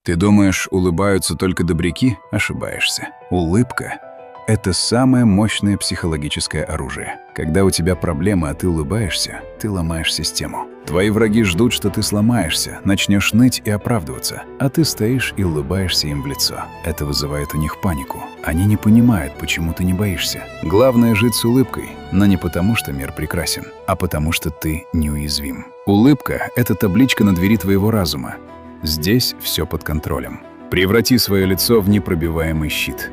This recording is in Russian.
Ты думаешь, улыбаются только добряки? Ошибаешься. Улыбка — это самое мощное психологическое оружие. Когда у тебя проблемы, а ты улыбаешься, ты ломаешь систему. Твои враги ждут, что ты сломаешься, начнешь ныть и оправдываться, а ты стоишь и улыбаешься им в лицо. Это вызывает у них панику. Они не понимают, почему ты не боишься. Главное — жить с улыбкой, но не потому, что мир прекрасен, а потому, что ты неуязвим. Улыбка — это табличка на двери твоего разума. Здесь все под контролем. Преврати свое лицо в непробиваемый щит.